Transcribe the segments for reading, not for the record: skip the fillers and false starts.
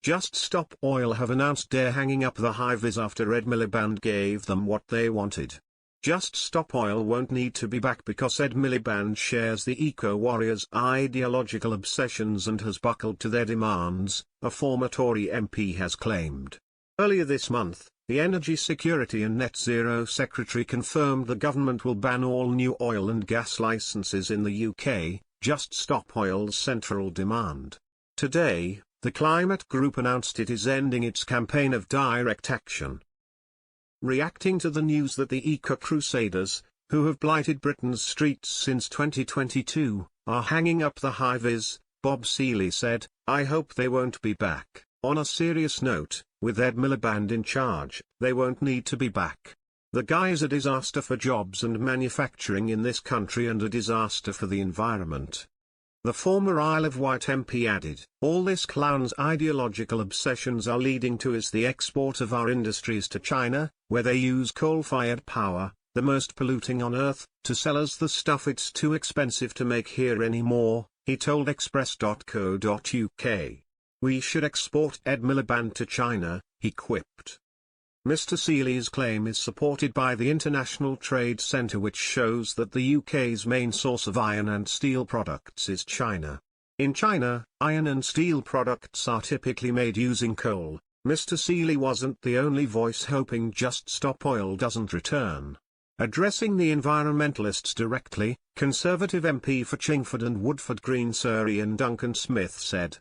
Just Stop Oil have announced they're hanging up the hi-vis after Ed Miliband gave them what they wanted. Just Stop Oil won't need to be back because Ed Miliband shares the eco-warriors' ideological obsessions and has buckled to their demands, a former Tory MP has claimed. Earlier this month, the Energy Security and Net Zero Secretary confirmed the government will ban all new oil and gas licenses in the UK, Just Stop Oil's central demand. Today, the climate group announced it is ending its campaign of direct action. Reacting to the news that the eco-crusaders, who have blighted Britain's streets since 2022, are hanging up the hi-vis, Bob Seely said, "I hope they won't be back." On a serious note, with Ed Miliband in charge, they won't need to be back. The guy is a disaster for jobs and manufacturing in this country and a disaster for the environment. The former Isle of Wight MP added, "All this clown's ideological obsessions are leading to is the export of our industries to China, where they use coal-fired power, the most polluting on earth, to sell us the stuff it's too expensive to make here anymore," he told Express.co.uk. "We should export Ed Miliband to China," he quipped. Mr. Seely's claim is supported by the International Trade Centre, which shows that the UK's main source of iron and steel products is China. In China, iron and steel products are typically made using coal. Mr. Seely wasn't the only voice hoping Just Stop Oil doesn't return. Addressing the environmentalists directly, Conservative MP for Chingford and Woodford Green Sir Ian Duncan Smith said,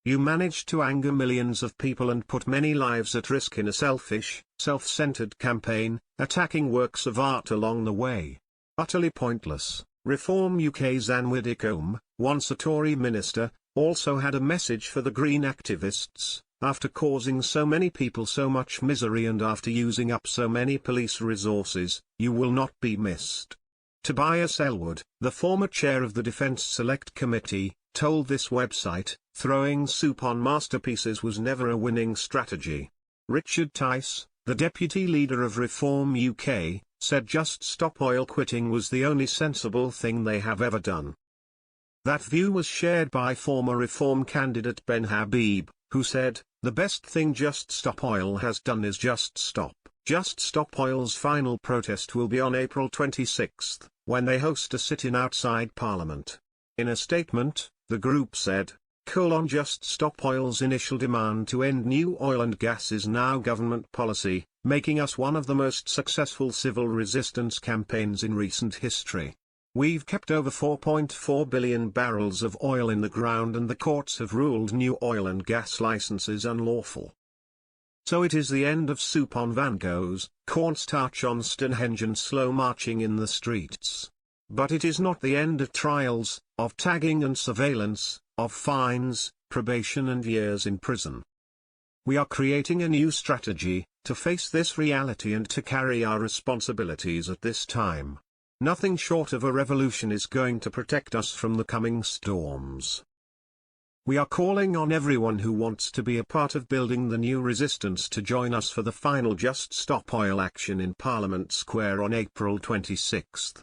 "You managed to anger millions of people and put many lives at risk in a selfish, self-centered campaign, attacking works of art along the way. Utterly pointless." Reform UK's Anne Widdecombe, once a Tory minister, also had a message for the Green activists. "After causing so many people so much misery and after using up so many police resources, you will not be missed." Tobias Ellwood, the former chair of the Defence Select Committee, told this website, "Throwing soup on masterpieces was never a winning strategy." Richard Tice, the deputy leader of Reform UK, said Just Stop Oil quitting was the only sensible thing they have ever done. That view was shared by former Reform candidate Ben Habib, who said, "The best thing Just Stop Oil has done is just stop." Just Stop Oil's final protest will be on April 26, when they host a sit-in outside Parliament. In a statement, the group said, Just Stop Oil's initial demand to end new oil and gas is now government policy, making us one of the most successful civil resistance campaigns in recent history. We've kept over 4.4 billion barrels of oil in the ground and the courts have ruled new oil and gas licenses unlawful. So it is the end of soup on Van Goghs, cornstarch on Stonehenge and slow marching in the streets. But it is not the end of trials, of tagging and surveillance, of fines, probation and years in prison. We are creating a new strategy, to face this reality and to carry our responsibilities at this time. Nothing short of a revolution is going to protect us from the coming storms. We are calling on everyone who wants to be a part of building the new resistance to join us for the final Just Stop Oil action in Parliament Square on April 26.